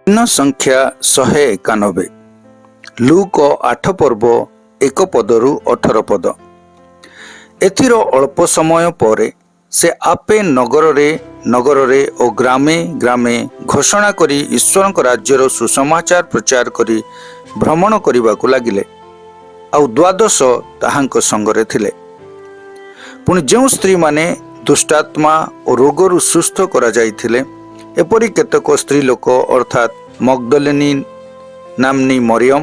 ଦିନ ସଂଖ୍ୟା 191 ଲୁକ 8 ପର୍ବ 1 ପଦରୁ 18 ପଦ। ଏଥିର ଅଳ୍ପ ସମୟ ପରେ ସେ ଆପେ ନଗରରେ ଓ ଗ୍ରାମେ ଗ୍ରାମେ ଘୋଷଣା କରି ଈଶ୍ୱରଙ୍କ ରାଜ୍ୟର ସୁସମାଚାର ପ୍ରଚାର କରି ଭ୍ରମଣ କରିବାକୁ ଲାଗିଲେ। ଆଉ 12 ତାହାଙ୍କ ସଙ୍ଗରେ ଥିଲେ। ପୁଣି ଯେଉଁ ସ୍ତ୍ରୀମାନେ ଦୁଷ୍ଟାତ୍ମା ଓ ରୋଗରୁ ସୁସ୍ଥ କରାଯାଇଥିଲେ, ଏପରି କେତେକ ସ୍ତ୍ରୀ ଲୋକ ଅର୍ଥାତ୍ ମଗ୍ଦଲିନୀ ନାମ୍ନୀ ମରିୟମ,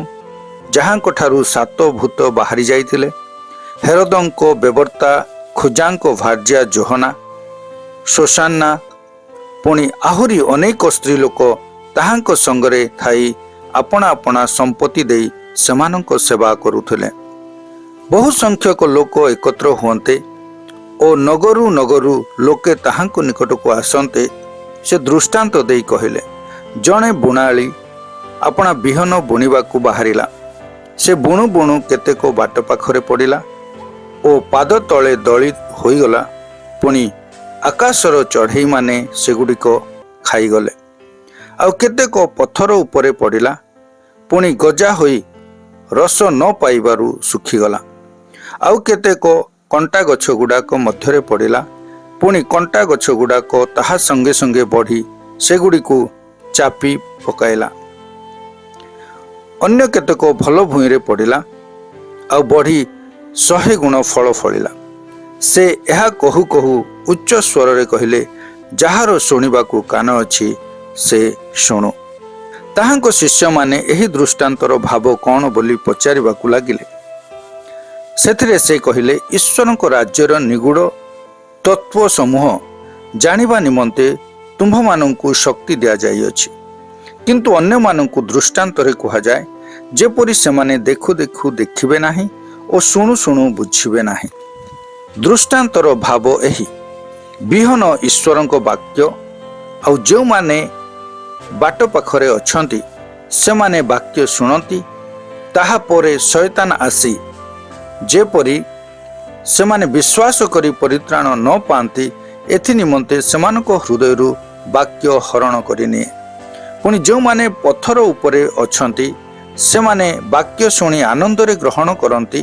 ଯାହାଙ୍କ ଠାରୁ 7 ଭୂତ ବାହାରି ଯାଇଥିଲେ, ହେରୋଦଙ୍କ ବେବର୍ତ୍ତା ଖୋଜାଙ୍କ ଭାର୍ଯ୍ୟା ଜୋହନା, ସୋସାନା, ପୁଣି ଆହୁରି ଅନେକ ସ୍ତ୍ରୀ ଲୋକ ତାହାଙ୍କ ସଙ୍ଗରେ ଥାଇ ଆପଣା ଆପଣା ସମ୍ପତ୍ତି ଦେଇ ସେମାନଙ୍କ ସେବା କରୁଥିଲେ। ବହୁ ସଂଖ୍ୟକ ଲୋକ ଏକତ୍ର ହୁଅନ୍ତେ ଓ ନଗରୁ ଲୋକେ ତାହାଙ୍କ ନିକଟକୁ ଆସନ୍ତେ। ସେ ଦୃଷ୍ଟାନ୍ତ ଦେଇ କହିଲେ, ଜଣେ ବୁଣାଳି ଆପଣା ବିହନ ବୁଣିବାକୁ ବାହାରିଲା। ସେ ବୁଣୁ ବୁଣୁ କେତେକ ବାଟ ପାଖରେ ପଡ଼ିଲା ଓ ପାଦ ତଳେ ଦଳି ହୋଇଗଲା। ପୁଣି ଆକାଶର ଚଢ଼େଇମାନେ ସେଗୁଡ଼ିକ ଖାଇଗଲେ। ଆଉ କେତେକ ପଥର ଉପରେ ପଡ଼ିଲା, ପୁଣି ଗଜା ହୋଇ ରସ ନ ପାଇବାରୁ ଶୁଖିଗଲା। ଆଉ କେତେକ କଣ୍ଟା ଗଛ ଗୁଡ଼ାକ ମଧ୍ୟରେ ପଡ଼ିଲା, ପୁଣି କଣ୍ଟା ଗଛ ଗୁଡ଼ାକ ତାହା ସଙ୍ଗେ ସଙ୍ଗେ ବଢ଼ି ସେଗୁଡ଼ିକୁ ଚାପି ପକାଇଲା। ଅନ୍ୟ କେତେକ ଭଲ ଭୂଇଁରେ ପଡ଼ିଲା, ଆଉ ବଢ଼ି 100 ଗୁଣ ଫଳ ଫଳିଲା। ସେ ଏହା କହୁ କହୁ ଉଚ୍ଚ ସ୍ୱରରେ କହିଲେ, ଯାହାର ଶୁଣିବାକୁ କାନ ଅଛି ସେ ଶୁଣୁ। ତାହାଙ୍କ ଶିଷ୍ୟମାନେ ଏହି ଦୃଷ୍ଟାନ୍ତର ଭାବ କ'ଣ ବୋଲି ପଚାରିବାକୁ ଲାଗିଲେ। ସେଥିରେ ସେ କହିଲେ, ଈଶ୍ୱରଙ୍କ ରାଜ୍ୟର ନିଗୁଢ଼ ତତ୍ତ୍ୱ ସମୂହ ଜାଣିବା ନିମନ୍ତେ ତୁମ୍ଭମାନଙ୍କୁ ଶକ୍ତି ଦିଆଯାଇଅଛି, କିନ୍ତୁ ଅନ୍ୟମାନଙ୍କୁ ଦୃଷ୍ଟାନ୍ତରେ କୁହାଯାଏ, ଯେପରି ସେମାନେ ଦେଖୁ ଦେଖୁ ଦେଖିବେ ନାହିଁ ଓ ଶୁଣୁ ଶୁଣୁ ବୁଝିବେ ନାହିଁ। ଦୃଷ୍ଟାନ୍ତର ଭାବ ଏହି, ବିହନ ଈଶ୍ୱରଙ୍କ ବାକ୍ୟ। ଆଉ ଯେଉଁମାନେ ବାଟ ପାଖରେ ଅଛନ୍ତି, ସେମାନେ ବାକ୍ୟ ଶୁଣନ୍ତି। ତାହାପରେ ଶୟତାନ ଆସି ଯେପରି ସେମାନେ ବିଶ୍ୱାସ କରି ପରିତ୍ରାଣ ନ ପାଆନ୍ତି, ଏଥି ନିମନ୍ତେ ସେମାନଙ୍କ ହୃଦୟରୁ ବାକ୍ୟ ହରଣ କରିନିଏ। ପୁଣି ଯେଉଁମାନେ ପଥର ଉପରେ ଅଛନ୍ତି, ସେମାନେ ବାକ୍ୟ ଶୁଣି ଆନନ୍ଦରେ ଗ୍ରହଣ କରନ୍ତି,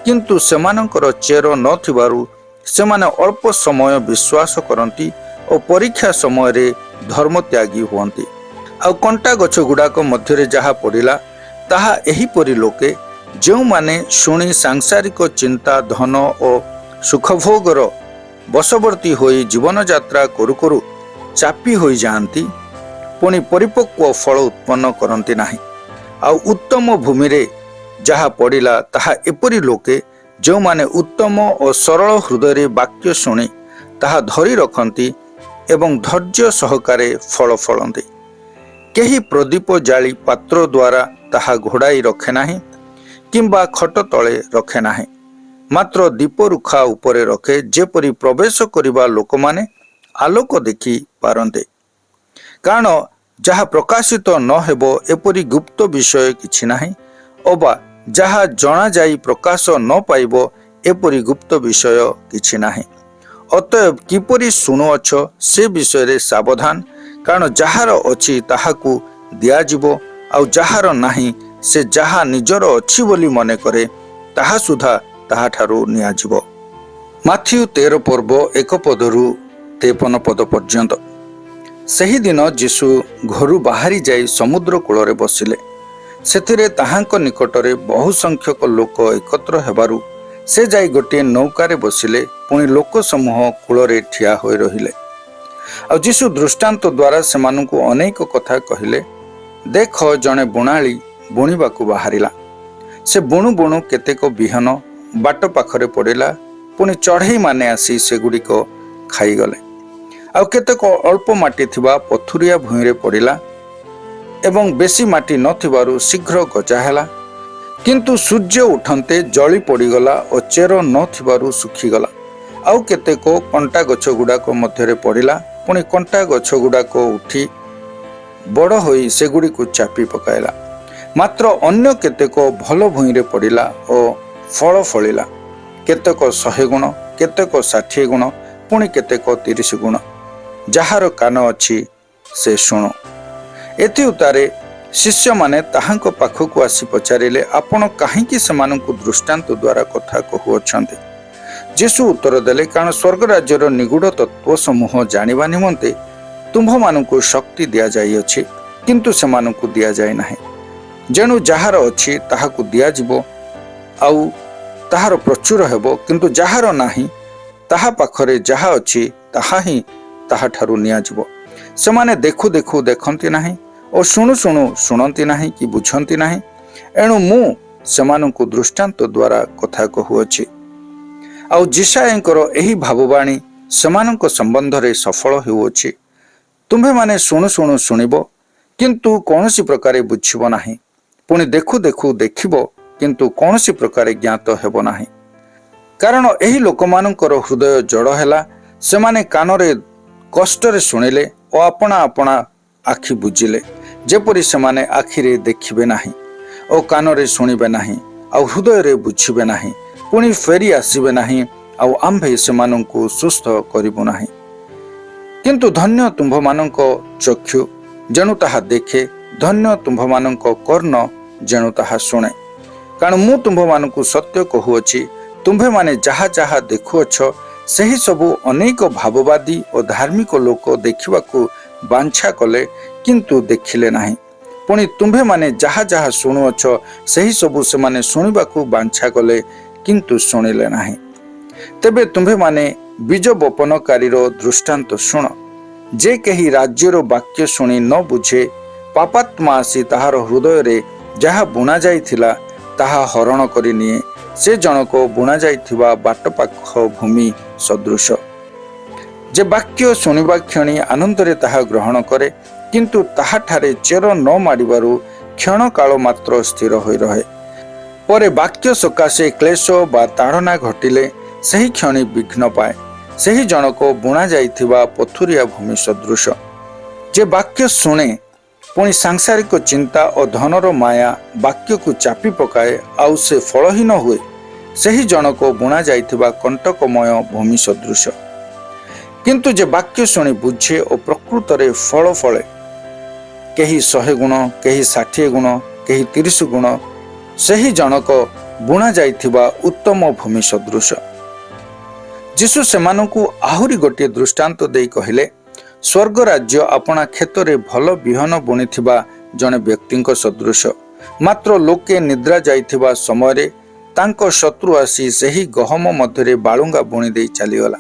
କିନ୍ତୁ ସେମାନଙ୍କର ଚେର ନଥିବାରୁ ସେମାନେ ଅଳ୍ପ ସମୟ ବିଶ୍ୱାସ କରନ୍ତି ଓ ପରୀକ୍ଷା ସମୟରେ ଧର୍ମତ୍ୟାଗୀ ହୁଅନ୍ତି। ଆଉ କଣ୍ଟା ଗଛ ଗୁଡ଼ାକ ମଧ୍ୟରେ ଯାହା ପଡ଼ିଲା, ତାହା ଏହିପରି ଲୋକେ, ଯେଉଁମାନେ ଶୁଣି ସାଂସାରିକ ଚିନ୍ତା, ଧନ ଓ ସୁଖଭୋଗର ବଶବର୍ତ୍ତୀ ହୋଇ ଜୀବନଯାତ୍ରା କରୁ କରୁ ଚାପି ହୋଇଯାଆନ୍ତି, ପୁଣି ପରିପକ୍ୱ ଫଳ ଉତ୍ପନ୍ନ କରନ୍ତି ନାହିଁ। ଆଉ ଉତ୍ତମ ଭୂମିରେ ଯାହା ପଡ଼ିଲା, ତାହା ଏପରି ଲୋକେ, ଯେଉଁମାନେ ଉତ୍ତମ ଓ ସରଳ ହୃଦୟରେ ବାକ୍ୟ ଶୁଣି ତାହା ଧରି ରଖନ୍ତି ଏବଂ ଧୈର୍ଯ୍ୟ ସହକାରେ ଫଳ ଫଳନ୍ତି। କେହି ପ୍ରଦୀପ ଜାଳି ପାତ୍ର ଦ୍ୱାରା ତାହା ଘୋଡ଼ାଇ ରଖେ ନାହିଁ କିମ୍ବା ଖଟ ତଳେ ରଖେ ନାହିଁ, ମାତ୍ର ଦୀପରୁଖା ଉପରେ ରଖେ, ଯେପରି ପ୍ରବେଶ କରିବା ଲୋକମାନେ ଆଲୋକ ଦେଖି ପାରନ୍ତେ। କାରଣ ଯାହା ପ୍ରକାଶିତ ନ ହେବ ଏପରି ଗୁପ୍ତ ବିଷୟ କିଛି ନାହିଁ, ଅବା ଯାହା ଜଣାଯାଇ ପ୍ରକାଶ ନ ପାଇବ ଏପରି ଗୁପ୍ତ ବିଷୟ କିଛି ନାହିଁ। ଅତଏବ କିପରି ଶୁଣୁଅଛ ସେ ବିଷୟରେ ସାବଧାନ, କାରଣ ଯାହାର ଅଛି ତାହାକୁ ଦିଆଯିବ, ଆଉ ଯାହାର ନାହିଁ ସେ ଯାହା ନିଜର ଅଛି ବୋଲି ମନେ କରେ, ତାହା ସୁଦ୍ଧା ତାହାଠାରୁ ନିଆଯିବ। ମାଥିଉ 13 ପର୍ବ 1 ପଦରୁ 53 ପଦ ପର୍ଯ୍ୟନ୍ତ। ସେହିଦିନ ଯୀଶୁ ଘରୁ ବାହାରି ଯାଇ ସମୁଦ୍ର କୂଳରେ ବସିଲେ। ସେଥିରେ ତାହାଙ୍କ ନିକଟରେ ବହୁ ସଂଖ୍ୟକ ଲୋକ ଏକତ୍ର ହେବାରୁ ସେ ଯାଇ ଗୋଟିଏ ନୌକାରେ ବସିଲେ। ପୁଣି ଲୋକ ସମୂହ କୂଳରେ ଠିଆ ହୋଇ ରହିଲେ। ଆଉ ଯୀଶୁ ଦୃଷ୍ଟାନ୍ତ ଦ୍ୱାରା ସେମାନଙ୍କୁ ଅନେକ କଥା କହିଲେ। ଦେଖ, ଜଣେ ବୁଣାଳି ବୁଣିବାକୁ ବାହାରିଲା। ସେ ବୁଣୁ ବୁଣୁ କେତେକ ବିହନ ବାଟ ପାଖରେ ପଡ଼ିଲା, ପୁଣି ଚଢ଼େଇମାନେ ଆସି ସେଗୁଡ଼ିକ ଖାଇଗଲେ। ଆଉ କେତେକ ଅଳ୍ପ ମାଟି ଥିବା ପଥୁରିଆ ଭୂଇଁରେ ପଡ଼ିଲା ଏବଂ ବେଶୀ ମାଟି ନଥିବାରୁ ଶୀଘ୍ର ଗଜା ହେଲା, କିନ୍ତୁ ସୂର୍ଯ୍ୟ ଉଠନ୍ତେ ଜଳି ପଡ଼ିଗଲା ଓ ଚେର ନଥିବାରୁ ଶୁଖିଗଲା। ଆଉ କେତେକ କଣ୍ଟା ଗଛ ଗୁଡ଼ାକ ମଧ୍ୟରେ ପଡ଼ିଲା, ପୁଣି କଣ୍ଟା ଗଛ ଗୁଡ଼ାକ ଉଠି ବଡ଼ ହୋଇ ସେଗୁଡ଼ିକୁ ଚାପି ପକାଇଲା। ମାତ୍ର ଅନ୍ୟ କେତେକ ଭଲ ଭୂଇଁରେ ପଡ଼ିଲା ଓ ଫଳ ଫଳିଲା, କେତେକ 100 ଗୁଣ, କେତେକ 60 ଗୁଣ, ପୁଣି କେତେକ 30 ଗୁଣ। ଯାହାର କାନ ଅଛି ସେ ଶୁଣୁ। ଏଥି ଉତ୍ତାରେ ଶିଷ୍ୟମାନେ ତାହାଙ୍କ ପାଖକୁ ଆସି ପଚାରିଲେ, ଆପଣ କାହିଁକି ସେମାନଙ୍କୁ ଦୃଷ୍ଟାନ୍ତ ଦ୍ୱାରା କଥା କହୁଅଛନ୍ତି? ଯୀଶୁ ଉତ୍ତର ଦେଲେ, କାରଣ ସ୍ୱର୍ଗ ରାଜ୍ୟର ନିଗୁଢ଼ ତତ୍ତ୍ୱ ସମୂହ ଜାଣିବା ନିମନ୍ତେ ତୁମ୍ଭମାନଙ୍କୁ ଶକ୍ତି ଦିଆଯାଇଅଛି, କିନ୍ତୁ ସେମାନଙ୍କୁ ଦିଆଯାଇ ନାହିଁ। ଯେଣୁ ଯାହାର ଅଛି ତାହାକୁ ଦିଆଯିବ, ଆଉ ତାହାର ପ୍ରଚୁର ହେବ, କିନ୍ତୁ ଯାହାର ନାହିଁ ତାହା ପାଖରେ ଯାହା ଅଛି ତାହା ହିଁ ତାହାଠାରୁ ନିଆଯିବ। ସେମାନେ ଦେଖୁ ଦେଖୁ ଦେଖନ୍ତି ନାହିଁ ଓ ଶୁଣୁ ଶୁଣୁ ଶୁଣନ୍ତି ନାହିଁ କି ବୁଝନ୍ତି ନାହିଁ। ଏଣୁ ମୁଁ ସେମାନଙ୍କୁ ଦୃଷ୍ଟାନ୍ତ ଦ୍ୱାରା କଥା କହୁଅଛି। ଆଉ ଯିଶାୟଙ୍କର ଏହି ଭାବବାଣୀ ସେମାନଙ୍କ ସମ୍ବନ୍ଧରେ ସଫଳ ହେଉଅଛି, ତୁମ୍ଭେମାନେ ଶୁଣୁ ଶୁଣୁ ଶୁଣିବ, କିନ୍ତୁ କୌଣସି ପ୍ରକାରେ ବୁଝିବ ନାହିଁ। ପୁଣି ଦେଖୁ ଦେଖୁ ଦେଖିବ, କିନ୍ତୁ କୌଣସି ପ୍ରକାରେ ଜ୍ଞାତ ହେବ ନାହିଁ। କାରଣ ଏହି ଲୋକମାନଙ୍କର ହୃଦୟ ଜଡ଼ ହେଲା। ସେମାନେ କାନରେ କଷ୍ଟରେ ଶୁଣିଲେ ଓ ଆପଣା ଆପଣା ଆଖି ବୁଜିଲେ, ଯେପରି ସେମାନେ ଆଖିରେ ଦେଖିବେ ନାହିଁ ଓ କାନରେ ଶୁଣିବେ ନାହିଁ, ଆଉ ହୃଦୟରେ ବୁଝିବେ ନାହିଁ, ପୁଣି ଫେରି ଆସିବେ ନାହିଁ, ଆଉ ଆମ୍ଭେ ସେମାନଙ୍କୁ ସୁସ୍ଥ କରିବୁ ନାହିଁ। କିନ୍ତୁ ଧନ୍ୟ ତୁମ୍ଭମାନଙ୍କ ଚକ୍ଷୁ, ଯେଣୁ ତାହା ଦେଖେ, ଧନ୍ୟ ତୁମ୍ଭମାନଙ୍କ କର୍ଣ୍ଣ, ଯେଣୁ ତାହା ଶୁଣେ। କାରଣ ମୁଁ ତୁମ୍ଭମାନଙ୍କୁ ସତ୍ୟ କହୁଅଛି, ତୁମ୍ଭେମାନେ ଯାହା ଯାହା ଦେଖୁଅଛ, ସେହି ସବୁ ଅନେକ ଭାବବାଦୀ ଓ ଧାର୍ମିକ ଲୋକ ଦେଖିବାକୁ ବାଞ୍ଛା କଲେ, କିନ୍ତୁ ଦେଖିଲେ ନାହିଁ। ପୁଣି ତୁମ୍ଭେମାନେ ଯାହା ଯାହା ଶୁଣୁଅଛ, ସେହି ସବୁ ସେମାନେ ଶୁଣିବାକୁ ବାଞ୍ଛା କଲେ, କିନ୍ତୁ ଶୁଣିଲେ ନାହିଁ। ତେବେ ତୁମ୍ଭେମାନେ ବୀଜ ବପନକାରୀର ଦୃଷ୍ଟାନ୍ତ ଶୁଣ। ଯେ କେହି ରାଜ୍ୟର ବାକ୍ୟ ଶୁଣି ନ ବୁଝେ, ପାପାତ୍ମା ଆସି ତାହାର ହୃଦୟରେ ଯାହା ବୁଣାଯାଇଥିଲା ତାହା ହରଣ କରିନିଏ। ସେ ଜଣକ ବୁଣାଯାଇଥିବା ବାଟ ପାଖ ଭୂମି ସଦୃଶ, ଯେ ବାକ୍ୟ ଶୁଣିବା କ୍ଷଣି ଆନନ୍ଦରେ ତାହା ଗ୍ରହଣ କରେ, କିନ୍ତୁ ତାହାଠାରେ ଚେର ନ ମାଡ଼ିବାରୁ କ୍ଷଣ କାଳ ମାତ୍ର ସ୍ଥିର ହୋଇ ରହେ। ପରେ ବାକ୍ୟ ସକାଶେ କ୍ଲେଶ ବା ତାଡ଼ନା ଘଟିଲେ ସେହି କ୍ଷଣି ବିଘ୍ନ ପାଏ। ସେହି ଜଣକ ବୁଣାଯାଇଥିବା ପଥୁରିଆ ଭୂମି ସଦୃଶ, ଯେ ବାକ୍ୟ ଶୁଣେ, ପୁଣି ସାଂସାରିକ ଚିନ୍ତା ଓ ଧନର ମାୟା ବାକ୍ୟକୁ ଚାପି ପକାଏ, ଆଉ ସେ ଫଳହୀନ ହୁଏ। ସେହି ଜଣକ ବୁଣାଯାଇଥିବା କଣ୍ଟକମୟ ଭୂମି ସଦୃଶ। କିନ୍ତୁ ଯେ ବାକ୍ୟ ଶୁଣି ବୁଝେ ଓ ପ୍ରକୃତରେ ଫଳ ଫଳେ, କେହି 100 ଗୁଣ, କେହି 60 ଗୁଣ, କେହି 30 ଗୁଣ, ସେହି ଜଣକ ବୁଣାଯାଇଥିବା ଉତ୍ତମ ଭୂମି ସଦୃଶ। ଯୀଶୁ ସେମାନଙ୍କୁ ଆହୁରି ଗୋଟିଏ ଦୃଷ୍ଟାନ୍ତ ଦେଇ କହିଲେ, ସ୍ୱର୍ଗ ରାଜ୍ୟ ଆପଣା କ୍ଷେତରେ ଭଲ ବିହନ ବୁଣିଥିବା ଜଣେ ବ୍ୟକ୍ତିଙ୍କ ସଦୃଶ। ମାତ୍ର ଲୋକେ ନିଦ୍ରା ଯାଇଥିବା ସମୟରେ ତାଙ୍କ ଶତ୍ରୁ ଆସି ସେହି ଗହମ ମଧ୍ୟରେ ବାଳୁଙ୍ଗା ବୁଣି ଦେଇ ଚାଲିଗଲା।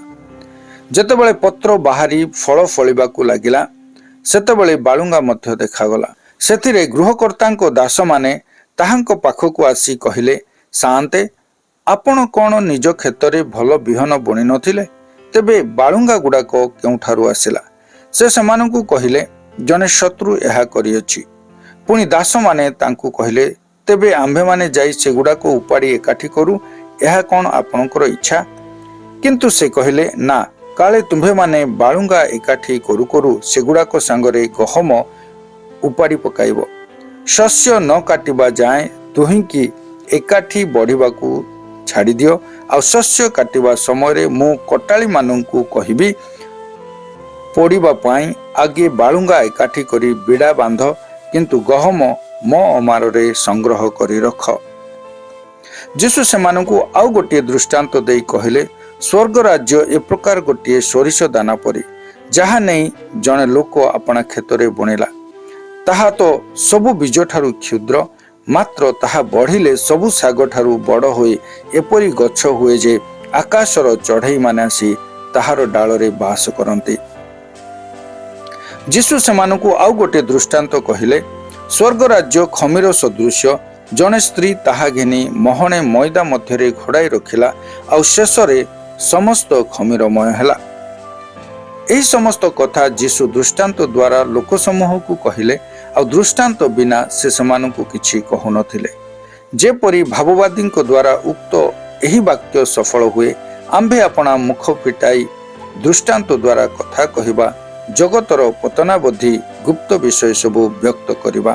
ଯେତେବେଳେ ପତ୍ର ବାହାରି ଫଳ ଫଳିବାକୁ ଲାଗିଲା, ସେତେବେଳେ ବାଳୁଙ୍ଗା ମଧ୍ୟ ଦେଖାଗଲା। ସେଥିରେ ଗୃହକର୍ତ୍ତାଙ୍କ ଦାସମାନେ ତାହାଙ୍କ ପାଖକୁ ଆସି କହିଲେ, ସାଆନ୍ତେ, ଆପଣ କ'ଣ ନିଜ କ୍ଷେତରେ ଭଲ ବିହନ ବୁଣି ନଥିଲେ? ତେବେ ବାଳୁଙ୍ଗା ଗୁଡ଼ାକ କେଉଁଠାରୁ ଆସିଲା? ସେ ସେମାନଙ୍କୁ କହିଲେ, ଜଣେ ଶତ୍ରୁ ଏହା କରିଅଛି। ପୁଣି ଦାସମାନେ ତାଙ୍କୁ କହିଲେ, ତେବେ ଆମ୍ଭେମାନେ ଯାଇ ସେଗୁଡ଼ାକ ଉପାଡ଼ି ଏକାଠି କରୁ, ଏହା କ'ଣ ଆପଣଙ୍କର ଇଚ୍ଛା? କିନ୍ତୁ ସେ କହିଲେ, ନା, କାଳେ ତୁମ୍ଭେମାନେ ବାଳୁଙ୍ଗା ଏକାଠି କରୁ କରୁ ସେଗୁଡ଼ାକ ସାଙ୍ଗରେ ଗହମ ଉପାଡ଼ି ପକାଇବ। ଶସ୍ୟ ନ କାଟିବା ଯାଏଁ ଦୁହିଁକି ଏକାଠି ବଢ଼ିବାକୁ ଛାଡ଼ିଦିଅ, ଆଉ ଶସ୍ୟ କାଟିବା ସମୟରେ ମୁଁ କଟାଳିମାନଙ୍କୁ କହିବି, ପୋଡ଼ିବା ପାଇଁ ଆଗେ ବାଳୁଙ୍ଗା ଏକାଠି କରି ବିଡ଼ା ବାନ୍ଧ, କିନ୍ତୁ ଗହମ ମୋ ଅମାରରେ ସଂଗ୍ରହ କରି ରଖ। ଯୀଶୁ ସେମାନଙ୍କୁ ଆଉ ଗୋଟିଏ ଦୃଷ୍ଟାନ୍ତ ଦେଇ କହିଲେ, ସ୍ୱର୍ଗ ରାଜ୍ୟ ଏ ପ୍ରକାର ଗୋଟିଏ ସୋରିଷ ଦାନା ପରି, ଯାହା ନେଇ ଜଣେ ଲୋକ ଆପଣା କ୍ଷେତରେ ବୁଣିଲା। ତାହା ତ ସବୁ ବୀଜଠାରୁ କ୍ଷୁଦ୍ର, ମାତ୍ର ତାହା ବଢ଼ିଲେ ସବୁ ଶାଗଠାରୁ ବଡ଼ ହୋଇ ଏପରି ଗଛ ହୁଏ ଯେ ଆକାଶର ଚଢ଼େଇମାନେ ଆସି ତାହାର ଡାଳରେ ବାସ କରନ୍ତି। ଯୀଶୁ ସେମାନଙ୍କୁ ଆଉ ଗୋଟିଏ ଦୃଷ୍ଟାନ୍ତ କହିଲେ, ସ୍ୱର୍ଗ ରାଜ୍ୟ ଖମିର ସଦୃଶ୍ୟ। ଜଣେ ସ୍ତ୍ରୀ ତାହା ଘେନି ମହଣେ ମଇଦା ମଧ୍ୟରେ ଘୋଡ଼ାଇ ରଖିଲା, ଆଉ ଶେଷରେ ସମସ୍ତ ଖମିରମୟ ହେଲା। ଏହି ସମସ୍ତ କଥା ଯୀଶୁ ଦୃଷ୍ଟାନ୍ତ ଦ୍ୱାରା ଲୋକସମୂହକୁ କହିଲେ, ଆଉ ଦୃଷ୍ଟାନ୍ତ ବିନା ସେ ସେମାନଙ୍କୁ କିଛି କହୁନଥିଲେ। ଯେପରି ଭାବବାଦୀଙ୍କ ଦ୍ୱାରା ଉକ୍ତ ଏହି ବାକ୍ୟ ସଫଳ ହୁଏ, ଆମ୍ଭେ ଆପଣା ମୁଖ ଫିଟାଇ ଦୃଷ୍ଟାନ୍ତ ଦ୍ୱାରା କଥା କହିବା, ଜଗତର ପତନାବଧି ଗୁପ୍ତ ବିଷୟ ସବୁ ବ୍ୟକ୍ତ କରିବା।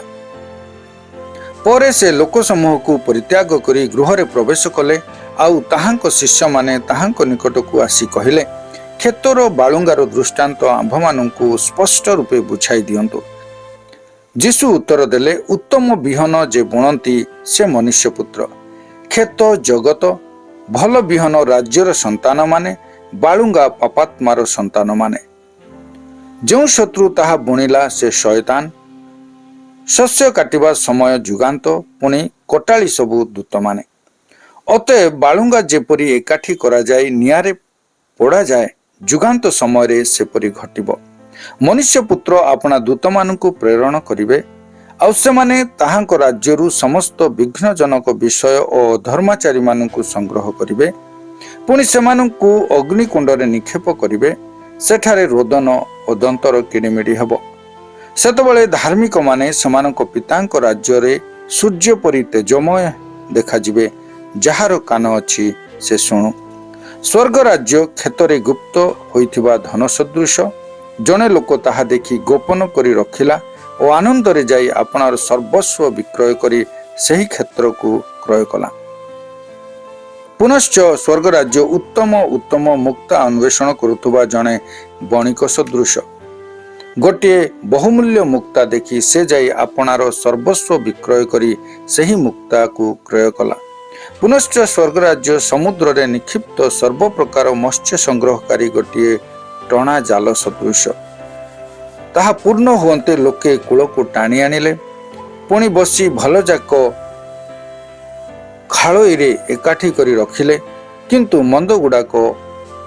ପରେ ସେ ଲୋକସମୂହକୁ ପରିତ୍ୟାଗ କରି ଗୃହରେ ପ୍ରବେଶ କଲେ, ଆଉ ତାହାଙ୍କ ଶିଷ୍ୟମାନେ ତାହାଙ୍କ ନିକଟକୁ ଆସି କହିଲେ, କ୍ଷେତର ବାଳୁଙ୍ଗାର ଦୃଷ୍ଟାନ୍ତ ଆମ୍ଭମାନଙ୍କୁ ସ୍ପଷ୍ଟ ରୂପେ ବୁଝାଇ ଦିଅନ୍ତୁ। ଯୀଶୁ ଉତ୍ତର ଦେଲେ, ଉତ୍ତମ ବିହନ ଯେ ବୁଣନ୍ତି ସେ ମନୁଷ୍ୟ ପୁତ୍ର। କ୍ଷେତ ଜଗତ, ଭଲ ବିହନ ରାଜ୍ୟର ସନ୍ତାନମାନେ, ବାଳୁଙ୍ଗା ପାପାତ୍ମାର ସନ୍ତାନମାନେ। ଯେଉଁ ଶତ୍ରୁ ତାହା ବୁଣିଲା ସେ ଶୟତାନ। ଶସ୍ୟ କାଟିବା ସମୟ ଯୁଗାନ୍ତ, ପୁଣି କଟାଳି ସବୁ ଦୂତମାନେ। ଅତଏବ ବାଳୁଙ୍ଗା ଯେପରି ଏକାଠି କରାଯାଇ ନିଆଁରେ ପୋଡ଼ାଯାଏ, ଯୁଗାନ୍ତ ସମୟରେ ସେପରି ଘଟିବ। ମନୁଷ୍ୟ ପୁତ୍ର ଆପଣା ଦୂତମାନଙ୍କୁ ପ୍ରେରଣ କରିବେ, ଆଉ ସେମାନେ ତାହାଙ୍କ ରାଜ୍ୟରୁ ସମସ୍ତ ବିଘ୍ନଜନକ ବିଷୟ ଓ ଧର୍ମାଚାରୀମାନଙ୍କୁ ସଂଗ୍ରହ କରିବେ। ପୁଣି ସେମାନଙ୍କୁ ଅଗ୍ନିକୁଣ୍ଡରେ ନିକ୍ଷେପ କରିବେ, ସେଠାରେ ରୋଦନ ଓ ଦନ୍ତର କିଣିମିଡ଼ି ହେବ। ସେତେବେଳେ ଧାର୍ମିକମାନେ ସେମାନଙ୍କ ପିତାଙ୍କ ରାଜ୍ୟରେ ସୂର୍ଯ୍ୟ ପରି ତେଜମୟ ଦେଖାଯିବେ। ଯାହାର କାନ ଅଛି ସେ ଶୁଣୁ। ସ୍ୱର୍ଗ ରାଜ୍ୟ କ୍ଷେତରେ ଗୁପ୍ତ ହୋଇଥିବା ଧନ ସଦୃଶ। ଜଣେ ଲୋକ ତାହା ଦେଖି ଗୋପନ କରି ରଖିଲା ଓ ଆନନ୍ଦରେ ଯାଇ ଆପଣାର ସର୍ବସ୍ୱ ବିକ୍ରୟ କରି ସେହି କ୍ଷେତ୍ରକୁ କ୍ରୟ କଲା। ପୁନଶ୍ଚ ସ୍ୱର୍ଗ ରାଜ୍ୟ ଉତ୍ତମ ମୁକ୍ତା ଅନ୍ୱେଷଣ କରୁଥିବା ଜଣେ ବଣିକ ସଦୃଶ। ଗୋଟିଏ ବହୁମୂଲ୍ୟ ମୁକ୍ତା ଦେଖି ସେ ଯାଇ ଆପଣାର ସର୍ବସ୍ୱ ବିକ୍ରୟ କରି ସେହି ମୁକ୍ତାକୁ କ୍ରୟ କଲା। ପୁନଶ୍ଚ ସ୍ୱର୍ଗ ରାଜ୍ୟ ସମୁଦ୍ରରେ ନିକ୍ଷିପ୍ତ ସର୍ବପ୍ରକାର ମତ୍ସ୍ୟ ସଂଗ୍ରହକାରୀ ଗୋଟିଏ ଟଣା ଜାଲ ସଦୃଶ। ତାହା ପୂର୍ଣ୍ଣ ହୁଅନ୍ତେ ଲୋକେ କୂଳକୁ ଟାଣି ଆଣିଲେ, ପୁଣି ବସି ଭଲଯାକ ଖାଳୋଇରେ ଏକାଠି କରି ରଖିଲେ, କିନ୍ତୁ ମନ୍ଦଗୁଡ଼ାକ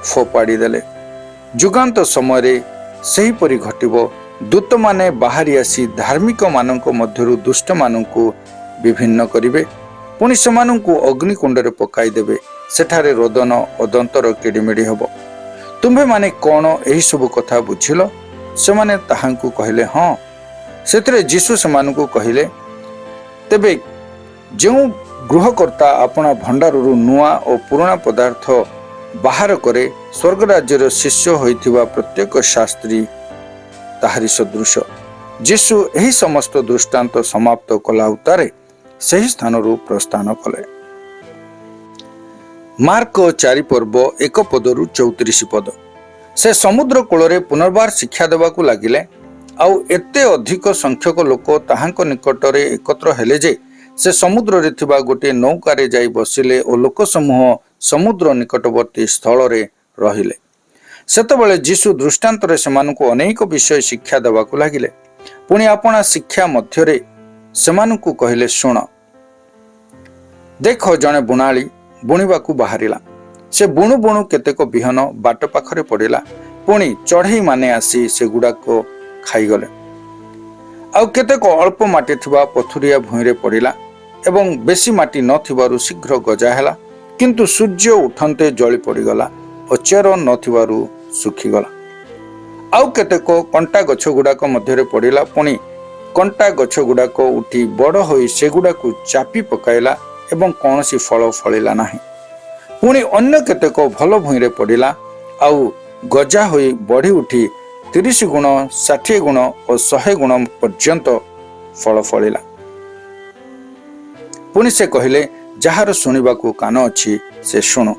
ଫୋପାଡ଼ି ଦେଲେ। ଯୁଗାନ୍ତ ସମୟରେ ସେହିପରି ଘଟିବ। ଦୂତମାନେ ବାହାରି ଆସି ଧାର୍ମିକମାନଙ୍କ ମଧ୍ୟରୁ ଦୁଷ୍ଟମାନଙ୍କୁ ବିଭିନ୍ନ କରିବେ, ପୁଣି ସେମାନଙ୍କୁ ଅଗ୍ନିକୁଣ୍ଡରେ ପକାଇଦେବେ, ସେଠାରେ ରୋଦନ ଓ ଦନ୍ତର କିଡ଼ିମିଡ଼ି ହେବ। ତୁମ୍ଭେମାନେ କ'ଣ ଏହିସବୁ କଥା ବୁଝିଲ? ସେମାନେ ତାହାଙ୍କୁ କହିଲେ, ହଁ। ସେଥିରେ ଯୀଶୁ ସେମାନଙ୍କୁ କହିଲେ, ତେବେ ଯେଉଁ ଗୃହକର୍ତ୍ତା ଆପଣା ଭଣ୍ଡାରରୁ ନୂଆ ଓ ପୁରୁଣା ପଦାର୍ଥ ବାହାର କରେ, ସ୍ୱର୍ଗ ରାଜ୍ୟର ଶିଷ୍ୟ ହୋଇଥିବା ପ୍ରତ୍ୟେକ ଶାସ୍ତ୍ରୀ ତାହାରି ସଦୃଶ। ଯୀଶୁ ଏହି ସମସ୍ତ ଦୃଷ୍ଟାନ୍ତ ସମାପ୍ତ କଲା ଉତ୍ତାରେ ସେହି ସ୍ଥାନରୁ ପ୍ରସ୍ଥାନ କଲେ। ମାର୍କ 4 ପର୍ବ 1 ପଦରୁ 34 ପଦ। ସେ ସମୁଦ୍ର କୂଳରେ ପୁନର୍ବାର ଶିକ୍ଷା ଦେବାକୁ ଲାଗିଲେ, ଆଉ ଏତେ ଅଧିକ ସଂଖ୍ୟକ ଲୋକ ତାହାଙ୍କ ନିକଟରେ ଏକତ୍ର ହେଲେ ଯେ ସେ ସମୁଦ୍ରରେ ଥିବା ଗୋଟିଏ ନୌକାରେ ଯାଇ ବସିଲେ ଓ ଲୋକସମୂହ ସମୁଦ୍ର ନିକଟବର୍ତ୍ତୀ ସ୍ଥଳରେ ରହିଲେ। ସେତେବେଳେ ଯୀଶୁ ଦୃଷ୍ଟାନ୍ତରେ ସେମାନଙ୍କୁ ଅନେକ ବିଷୟ ଶିକ୍ଷା ଦେବାକୁ ଲାଗିଲେ। ପୁଣି ଆପଣା ଶିକ୍ଷା ମଧ୍ୟରେ ସେମାନଙ୍କୁ କହିଲେ, ଶୁଣ, ଦେଖ, ଜଣେ ବୁଣାଳି ବୁଣିବାକୁ ବାହାରିଲା। ସେ ବୁଣୁ ବୁଣୁ କେତେକ ବିହନ ବାଟ ପାଖରେ ପଡ଼ିଲା, ପୁଣି ଚଢ଼େଇମାନେ ଆସି ସେଗୁଡ଼ାକ ଖାଇଗଲେ। ଆଉ କେତେକ ଅଳ୍ପ ମାଟି ଥିବା ପଥୁରିଆ ଭୂଇଁରେ ପଡ଼ିଲା, ଏବଂ ବେଶୀ ମାଟି ନଥିବାରୁ ଶୀଘ୍ର ଗଜା ହେଲା, କିନ୍ତୁ ସୂର୍ଯ୍ୟ ଉଠନ୍ତେ ଜଳି ପଡ଼ିଗଲା ଓ ଚେର ନଥିବାରୁ ଶୁଖିଗଲା। ଆଉ କେତେକ କଣ୍ଟା ଗଛ ଗୁଡ଼ାକ ମଧ୍ୟରେ ପଡ଼ିଲା, ପୁଣି କଣ୍ଟା ଗଛ ଗୁଡ଼ାକ ଉଠି ବଡ଼ ହୋଇ ସେଗୁଡ଼ାକୁ ଚାପି ପକାଇଲା ଏବଂ କୌଣସି ଫଳ ଫଳିଲା ନାହିଁ। ପୁଣି ଅନ୍ୟ କେତେକ ଭଲ ଭୂଇଁରେ ପଡ଼ିଲା, ଆଉ ଗଜା ହୋଇ ବଢ଼ି ଉଠି 30 ଗୁଣ, 60 ଗୁଣ ଓ 100 ଗୁଣ ପର୍ଯ୍ୟନ୍ତ ଫଳ ଫଳିଲା। ପୁଣି ସେ କହିଲେ, ଯାହାର ଶୁଣିବାକୁ କାନ ଅଛି ସେ ଶୁଣୁ।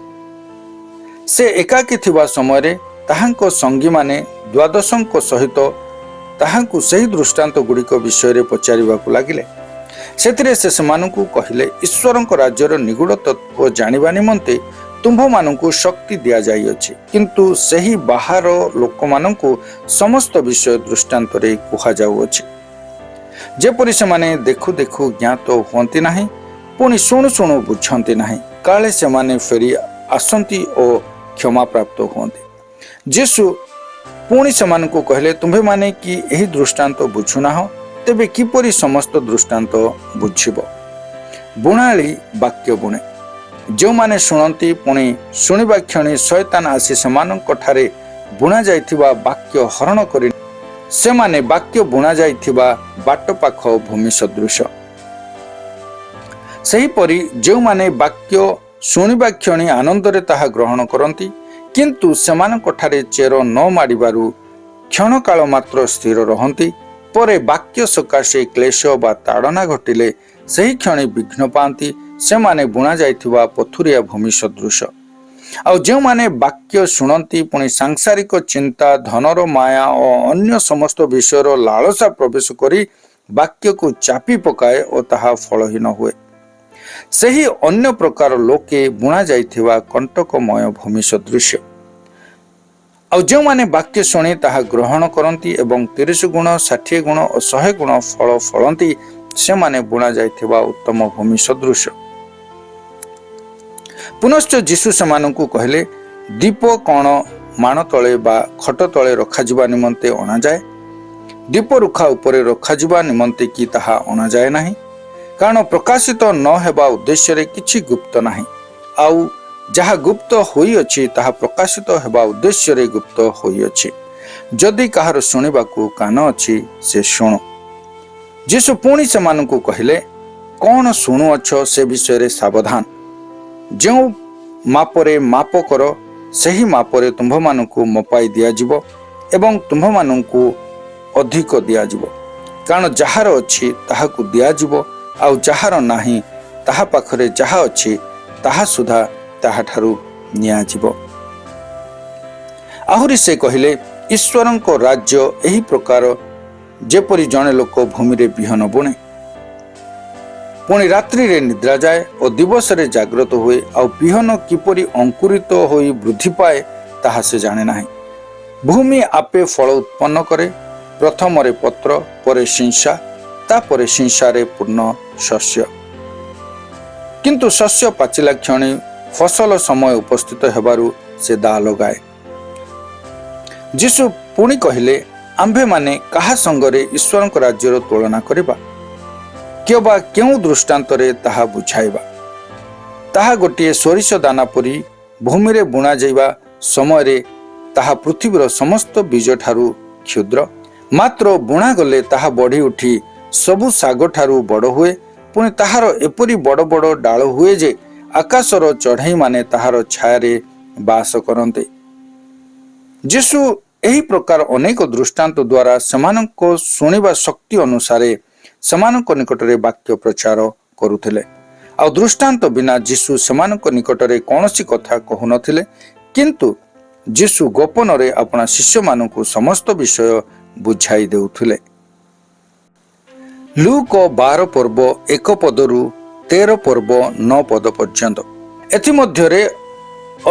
ସେ ଏକାକୀ ଥିବା ସମୟରେ ତାହାଙ୍କ ସଙ୍ଗୀମାନେ ଦ୍ୱାଦଶଙ୍କ ସହିତ ତାହାଙ୍କୁ ସେହି ଦୃଷ୍ଟାନ୍ତ ଗୁଡ଼ିକ ବିଷୟରେ ପଚାରିବାକୁ ଲାଗିଲେ। ସେଥିରେ ସେ ସେମାନଙ୍କୁ କହିଲେ, ଈଶ୍ୱରଙ୍କ ରାଜ୍ୟର ନିଗୁଢ଼ ତତ୍ତ୍ୱ ଜାଣିବା ନିମନ୍ତେ ତୁମ୍ଭମାନଙ୍କୁ ଶକ୍ତି ଦିଆଯାଇଅଛି, କିନ୍ତୁ ସେହି ବାହାର ଲୋକମାନଙ୍କୁ ସମସ୍ତ ବିଷୟ ଦୃଷ୍ଟାନ୍ତରେ କୁହାଯାଉଅଛି, ଯେପରି ସେମାନେ ଦେଖୁ ଦେଖୁ ଜ୍ଞାତ ହୁଅନ୍ତି ନାହିଁ, ପୁଣି ଶୁଣୁ ଶୁଣୁ ବୁଝନ୍ତି ନାହିଁ, କାଳେ ସେମାନେ ଫେରି ଆସନ୍ତି ଓ କ୍ଷମାପ୍ରାପ୍ତ ହୁଅନ୍ତି। ଯୀଶୁ ପୁଣି ସେମାନଙ୍କୁ କହିଲେ, ତୁମ୍ଭେମାନେ କି ଏହି ଦୃଷ୍ଟାନ୍ତ ବୁଝୁନାହ? ତେବେ କିପରି ସମସ୍ତ ଦୃଷ୍ଟାନ୍ତ ବୁଝିବ? ବୁଣାଳି ବାକ୍ୟ ବୁଣେ। ଯେଉଁମାନେ ଶୁଣନ୍ତି, ପୁଣି ଶୁଣିବା କ୍ଷଣି ଶୟତାନ ଆସି ସେମାନଙ୍କଠାରେ ବୁଣା ଯାଇଥିବା ବାକ୍ୟ ହରଣ କରି ସେମାନେ ବାକ୍ୟ ବୁଣା ଯାଇଥିବା ବାଟ ପାଖ ଭୂମି ସଦୃଶ। ସେହିପରି ଯେଉଁମାନେ ବାକ୍ୟ ଶୁଣିବା କ୍ଷଣି ଆନନ୍ଦରେ ତାହା ଗ୍ରହଣ କରନ୍ତି, କିନ୍ତୁ ସେମାନଙ୍କଠାରେ ଚେର ନ ମାଡ଼ିବାରୁ କ୍ଷଣକାଳ ମାତ୍ର ସ୍ଥିର ରହନ୍ତି, ପରେ ବାକ୍ୟ ସକାଶେ କ୍ଲେଶ ବା ତାଡ଼ନା ଘଟିଲେ ସେହି କ୍ଷଣି ବିଘ୍ନ ପାଆନ୍ତି, ସେମାନେ ବୁଣା ଯାଇଥିବା ପଥୁରିଆ ଭୂମି ସଦୃଶ। ଆଉ ଯେଉଁମାନେ ବାକ୍ୟ ଶୁଣନ୍ତି, ପୁଣି ସାଂସାରିକ ଚିନ୍ତା, ଧନର ମାୟା ଓ ଅନ୍ୟ ସମସ୍ତ ବିଷୟର ଲାଳସା ପ୍ରବେଶ କରି ବାକ୍ୟକୁ ଚାପି ପକାଏ ଓ ତାହା ଫଳହୀନ ହୁଏ। ସେହି ଅନ୍ୟ ପ୍ରକାର ଲୋକେ ବୁଣା ଯାଇଥିବା କଣ୍ଟକମୟ ଭୂମି ସଦୃଶ୍ୟ। ଆଉ ଯେଉଁମାନେ ବାକ୍ୟ ଶୁଣି ତାହା ଗ୍ରହଣ କରନ୍ତି ଏବଂ 30 ଗୁଣ 60 ଗୁଣ ଓ 100 ଗୁଣ ଫଳ ଫଳନ୍ତି, ସେମାନେ ବୁଣା ଯାଇଥିବା ଉତ୍ତମ ଭୂମି ସଦୃଶ୍ୟ। ପୁନଶ୍ଚ ଯୀଶୁ ସେମାନଙ୍କୁ କହିଲେ, ଦୀପ କ'ଣ ମାଣ ତଳେ ବା ଖଟ ତଳେ ରଖାଯିବା ନିମନ୍ତେ ଅଣାଯାଏ? ଦୀପ ରୁଖା ଉପରେ ରଖାଯିବା ନିମନ୍ତେ କି ତାହା ଅଣାଯାଏ ନାହିଁ? କାରଣ ପ୍ରକାଶିତ ନ ହେବା ଉଦ୍ଦେଶ୍ୟରେ କିଛି ଗୁପ୍ତ ନାହିଁ, ଆଉ ଯାହା ଗୁପ୍ତ ହୋଇଅଛି ତାହା ପ୍ରକାଶିତ ହେବା ଉଦ୍ଦେଶ୍ୟରେ ଗୁପ୍ତ ହୋଇଅଛି। ଯଦି କାହାର ଶୁଣିବାକୁ କାନ ଅଛି, ସେ ଶୁଣୁ। ଯୀଶୁ ପୁଣି ସେମାନଙ୍କୁ କହିଲେ, କ'ଣ ଶୁଣୁଅଛ ସେ ବିଷୟରେ ସାବଧାନ। ଯେଉଁ ମାପରେ ମାପ କର, ସେହି ମାପରେ ତୁମ୍ଭମାନଙ୍କୁ ମପାଇ ଦିଆଯିବ ଏବଂ ତୁମ୍ଭମାନଙ୍କୁ ଅଧିକ ଦିଆଯିବ। କାରଣ ଯାହାର ଅଛି ତାହାକୁ ଦିଆଯିବ, ଆଉ ଯାହାର ନାହିଁ ତାହା ପାଖରେ ଯାହା ଅଛି ତାହା ସୁଦ୍ଧା ତାହାଠାରୁ ନିଆଯିବ। ଆହୁରି ସେ କହିଲେ, ଈଶ୍ୱରଙ୍କ ରାଜ୍ୟ ଏହି ପ୍ରକାର ଯେପରି ଜଣେ ଲୋକ ଭୂମିରେ ବିହନ ବୁଣେ, ପୁଣି ରାତ୍ରିରେ ନିଦ୍ରା ଯାଏ ଓ ଦିବସରେ ଜାଗ୍ରତ ହୁଏ, ଆଉ ବିହନ କିପରି ଅଙ୍କୁରିତ ହୋଇ ବୃଦ୍ଧି ପାଏ ତାହା ସେ ଜାଣେ ନାହିଁ। ଭୂମି ଆପେ ଫଳ ଉତ୍ପନ୍ନ କରେ, ପ୍ରଥମରେ ପତ୍ର, ପରେ ଶିଂସା, ତାପରେ ଶିଂସାରେ ପୂର୍ଣ୍ଣ ଶସ୍ୟ। କିନ୍ତୁ ଶସ୍ୟ ପାଚିଲା କ୍ଷଣି ଫସଲ ସମୟ ଉପସ୍ଥିତ ହେବାରୁ ସେ ଦାଆ ଲଗାଏ। ଯୀଶୁ ପୁଣି କହିଲେ, ଆମ୍ଭେମାନେ କାହା ସଙ୍ଗରେ ଈଶ୍ୱରଙ୍କ ରାଜ୍ୟର ତୁଳନା କରିବା? କିମ୍ବା କେଉଁ ଦୃଷ୍ଟାନ୍ତରେ ତାହା ବୁଝାଇବା? ତାହା ଗୋଟିଏ ସୋରିଷ ଦାନା ପରି ଭୂମିରେ ବୁଣାଯିବା ସମୟରେ ତାହା ପୃଥିବୀର ସମସ୍ତ ବୀଜଠାରୁ କ୍ଷୁଦ୍ର, ମାତ୍ର ବୁଣାଗଲେ ତାହା ବଢ଼ି ଉଠି ସବୁ ଶାଗଠାରୁ ବଡ଼ ହୁଏ, ପୁଣି ତାହାର ଏପରି ବଡ଼ ବଡ଼ ଡାଳ ହୁଏ ଯେ ଆକାଶର ଚଢ଼େଇମାନେ ତାହାର ଛାୟାରେ ବାସ କରନ୍ତେ। ଯୀଶୁ ଏହି ପ୍ରକାର ଅନେକ ଦୃଷ୍ଟାନ୍ତ ଦ୍ୱାରା ସେମାନଙ୍କ ଶୁଣିବା ଶକ୍ତି ଅନୁସାରେ ସେମାନଙ୍କ ନିକଟରେ ବାକ୍ୟ ପ୍ରଚାର କରୁଥିଲେ। ଆଉ ଦୃଷ୍ଟାନ୍ତ ବିନା ଯୀଶୁ ସେମାନଙ୍କ ନିକଟରେ କୌଣସି କଥା କହୁନଥିଲେ, କିନ୍ତୁ ଯୀଶୁ ଗୋପନରେ ଆପଣା ଶିଷ୍ୟମାନଙ୍କୁ ସମସ୍ତ ବିଷୟ ବୁଝାଇ ଦେଉଥିଲେ। ଲୁକ 12 ପର୍ବ 1 ପଦରୁ 13 ପର୍ବ 9 ପଦ ପର୍ଯ୍ୟନ୍ତ। ଏଥିମଧ୍ୟରେ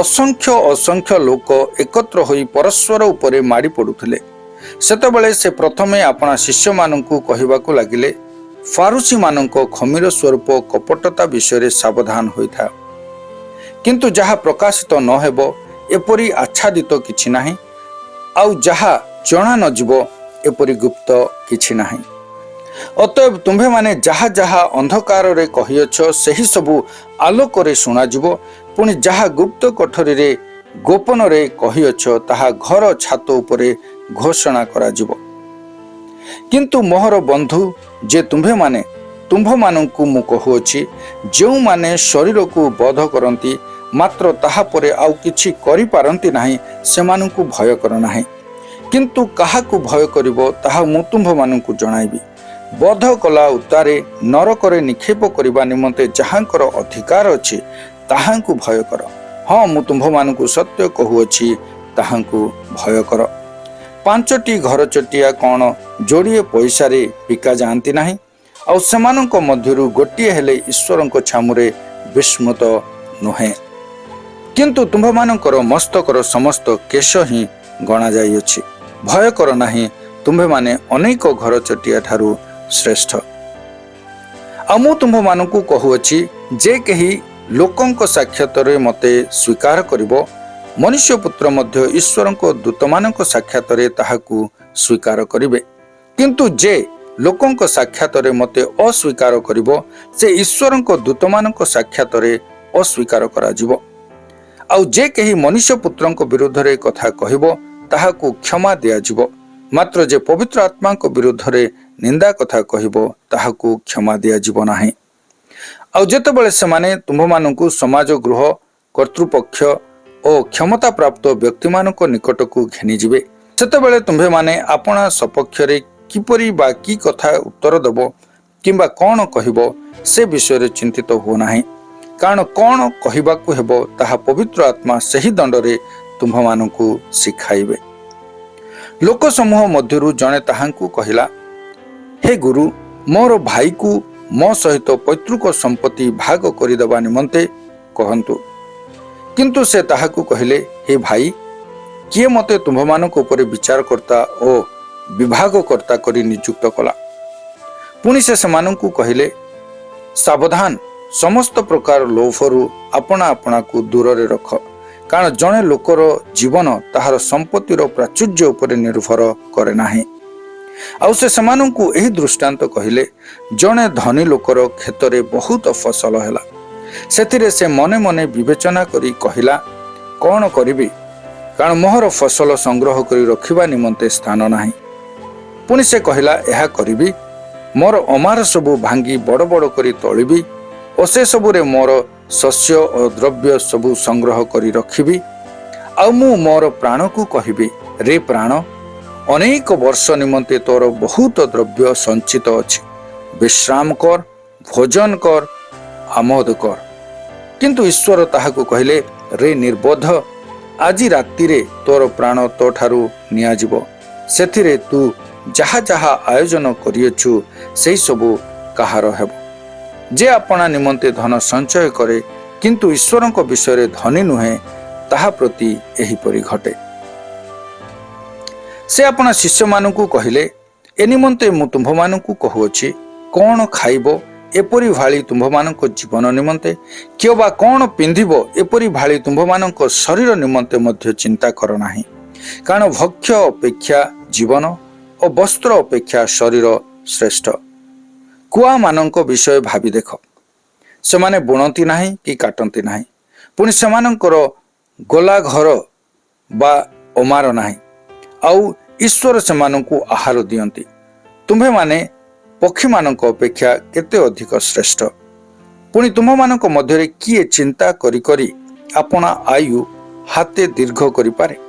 ଅସଂଖ୍ୟ ଲୋକ ଏକତ୍ର ହୋଇ ପରସ୍ପର ଉପରେ ମାଡ଼ି ପଡ଼ୁଥିଲେ। ସେତେବେଳେ ସେ ପ୍ରଥମେ ଆପଣା ଶିଷ୍ୟମାନଙ୍କୁ କହିବାକୁ ଲାଗିଲେ, ଫାରୁସୀମାନଙ୍କ ଖମିର ସ୍ୱରୂପ କପଟତା ବିଷୟରେ ସାବଧାନ ହୋଇଥାଏ। କିନ୍ତୁ ଯାହା ପ୍ରକାଶିତ ନ ହେବ ଏପରି ଆଚ୍ଛାଦିତ କିଛି ନାହିଁ, ଆଉ ଯାହା ଜଣା ନଯିବ ଏପରି ଗୁପ୍ତ କିଛି ନାହିଁ। ଅତଏବ ତୁମ୍ଭେମାନେ ଯାହା ଯାହା ଅନ୍ଧକାରରେ କହିଅଛ ସେହି ସବୁ ଆଲୋକରେ ଶୁଣାଯିବ, ପୁଣି ଯାହା ଗୁପ୍ତ କୋଠରୀରେ ଗୋପନରେ କହିଅଛ ତାହା ଘର ଛାତ ଉପରେ ଘୋଷଣା କରାଯିବ। କିନ୍ତୁ ମୋହର ବନ୍ଧୁ ଯେ ତୁମ୍ଭମାନଙ୍କୁ ମୁଁ କହୁଅଛି, ଯେଉଁମାନେ ଶରୀରକୁ ବଧ କରନ୍ତି ମାତ୍ର ତାହା ପରେ ଆଉ କିଛି କରିପାରନ୍ତି ନାହିଁ, ସେମାନଙ୍କୁ ଭୟ କର ନାହିଁ। କିନ୍ତୁ କାହାକୁ ଭୟ କରିବ ତାହା ମୁଁ ତୁମ୍ଭମାନଙ୍କୁ ଜଣାଇବି। ବଧ କଲା ଉତ୍ତାରେ ନରକରେ ନିକ୍ଷେପ କରିବା ନିମନ୍ତେ ଯାହାଙ୍କର ଅଧିକାର ଅଛି ତାହାଙ୍କୁ ଭୟ କର। ହଁ, ମୁଁ ତୁମ୍ଭମାନଙ୍କୁ ସତ୍ୟ କହୁଅଛି, ତାହାଙ୍କୁ ଭୟ କର। 5ଟି ଘରଚଟିଆ କ'ଣ ଯୋଡ଼ିଏ ପଇସାରେ ବିକା ଯାଆନ୍ତି ନାହିଁ? ଆଉ ସେମାନଙ୍କ ମଧ୍ୟରୁ ଗୋଟିଏ ହେଲେ ଈଶ୍ୱରଙ୍କ ଛାମୁରେ ବିସ୍ମୃତ ନୁହେଁ। କିନ୍ତୁ ତୁମ୍ଭମାନଙ୍କର ମସ୍ତକର ସମସ୍ତ କେଶ ହିଁ ଗଣାଯାଇଅଛି। ଭୟ କର ନାହିଁ, ତୁମ୍ଭେମାନେ ଅନେକ ଘରଚଟିଆ ଠାରୁ ଶ୍ରେଷ୍ଠ। ଆଉ ମୁଁ ତୁମ୍ଭମାନଙ୍କୁ କହୁଅଛି, ଯେ କେହି ଲୋକଙ୍କ ସାକ୍ଷାତରେ ମୋତେ ସ୍ୱୀକାର କରିବ, ମନୁଷ୍ୟପୁତ୍ର ମଧ୍ୟ ଈଶ୍ୱରଙ୍କ ଦୂତମାନଙ୍କ ସାକ୍ଷାତରେ ତାହାକୁ ସ୍ୱୀକାର କରିବେ। କିନ୍ତୁ ଯେ ଲୋକଙ୍କ ସାକ୍ଷାତରେ ମୋତେ ଅସ୍ୱୀକାର କରିବ, ସେ ଈଶ୍ୱରଙ୍କ ଦୂତମାନଙ୍କ ସାକ୍ଷାତରେ ଅସ୍ୱୀକାର କରାଯିବ। ଆଉ ଯେ କେହି ମନୁଷ୍ୟପୁତ୍ରଙ୍କ ବିରୁଦ୍ଧରେ କଥା କହିବ, ତାହାକୁ କ୍ଷମା ଦିଆଯିବ, ମାତ୍ର ଯେ ପବିତ୍ର ଆତ୍ମାଙ୍କ ବିରୁଦ୍ଧରେ ନିନ୍ଦା କଥା କହିବ, ତାହାକୁ କ୍ଷମା ଦିଆଯିବ ନାହିଁ। ଆଉ ଯେତେବେଳେ ସେମାନେ ତୁମ୍ଭମାନଙ୍କୁ ସମାଜ ଗୃହ କର୍ତ୍ତୃପକ୍ଷ ଓ କ୍ଷମତାପ୍ରାପ୍ତ ବ୍ୟକ୍ତିମାନଙ୍କ ନିକଟକୁ ଘେନିଯିବେ, ସେତେବେଳେ ତୁମ୍ଭେମାନେ ଆପଣା ସପକ୍ଷରେ କିପରି ବା କି କଥା ଉତ୍ତର ଦେବ କିମ୍ବା କ'ଣ କହିବ ସେ ବିଷୟରେ ଚିନ୍ତିତ ହୁଅ ନାହିଁ। କାରଣ କ'ଣ କହିବାକୁ ହେବ ତାହା ପବିତ୍ର ଆତ୍ମା ସେହି ଦଣ୍ଡରେ ତୁମ୍ଭମାନଙ୍କୁ ଶିଖାଇବେ। ଲୋକ ସମୂହ ମଧ୍ୟରୁ ଜଣେ ତାହାଙ୍କୁ କହିଲା, ହେ ଗୁରୁ, मोर भाई को मो सहित पैतृक संपत्ति भाग करदेवा निमंते कहतु। किंतु से ताहाकू कहले, हे भाई, किए मते तुम्भमानक उपरे विचारकर्ता और विभागकर्ता करी नियुक्त कला। पुणी से समानंकु कहले, सावधान, समस्त प्रकार लोभरू अपना अपना को दूर रे रख, कारण जड़े लोकर जीवन ताहार संपत्तिर प्राचुर्य उपरे निर्भर करे नाही। आउ से समानंकु एही दृष्टांत कहले, जड़े धनी लोकर क्षेत्र बहुत फसल हैला, सेथिरे से मने मने विवेचना करी कहिला, कौन करिबी, कारण मोहर फसल संग्रह करी रखिबा निमंते स्थान नाही। पुणी से कहला, एहा करिबी, मोर अमार सबु भांगी बड़ बड़ करी तोलिबी और से सबुरे मोर शस्य और द्रव्य सबु संग्रह करी रखिबी। आउ मु मोर प्राण को कहिबी, रे प्राण, अनेक वर्ष निमंते तोर बहुत द्रव्य संचित अछि, विश्राम कर, भोजन कर, आमोद कर। किंतु ईश्वर ताहाकू कहले, रे निर्बोध, आजि रातिरे तोर प्राण तो ठारू नियाजिबो, सेथिरे तू जहा जहा आयोजन करियछु सेही सबु काहार हेबो। जे अपना निमंते धन संचय करे किंतु ईश्वरଙ୍କ विषय धनी नुहे, ताहा प्रति एहिपरि घटे। से अपना शिष्य मानकू कहले, ए निमंते मु तुम्भ मानकू कहुअछि, कौन खाइबो एपरि भाली तुम्भ मानक जीवन निमंते, कियो बा कौन पिंधिबो एपरि भाली तुम्भ मानक शरीर निमंते मध्य चिंता कर नाही। कारण भक्ष्य अपेक्षा जीवन और वस्त्र अपेक्षा शरीर श्रेष्ठ। कुआ मानक विषय भावी देख, सेमाने बुणती नाही कि काटती नाही, पुणी सेमानंकर गोला घर बा ओमार नाही, आउ ईश्वर सेमानंकु आहार दियंती। तुम्हे माने पक्षी मानक अपेक्षा केते अधिक श्रेष्ठ। पुणी तुम्ह मानक मध्यरे किए चिंता करी करी अपना आयु हाते दीर्घ करि पारे।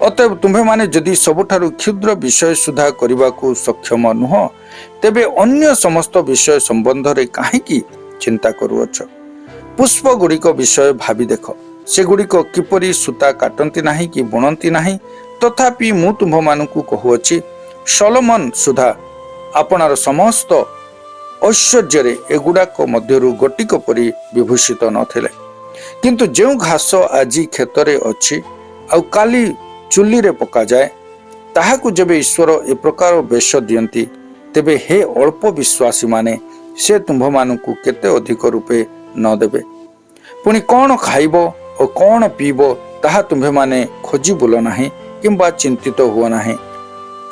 अतएव तुम्हे माने जदि सबुठारु क्षुद्र विषय सुधा करबाकू सक्षम नुह, तेबे अन्य समस्त विषय संबंध रे काहेकि चिंता करूअछ। पुष्प गुड़िक विषय भावी देख, से गुड़िक किपरि सूता काटती नाही कि बुणती नाही, तथापि मु तुम्ह मानकू कहुअछि, सलोमन सुधा आपणार समस्त ऐश्वर्य एगुड़ाक मध्यरु गोटिक परि विभूषित नथिले। किंतु जो घास आज क्षेत्र अच्छी आउ काली चुली रे पका जाए, ताहाकू जबे ईश्वर ए प्रकार वेश दियंती, तेबे हे अल्प विश्वासी माने से तुम्भ मानकू केते अधिक रूपे न देबे। पुणी कौन खाइबो और कौन पीबो ताहा तुम्भे माने खोजी बुल नाही किंबा चिंतित हुआ नाही,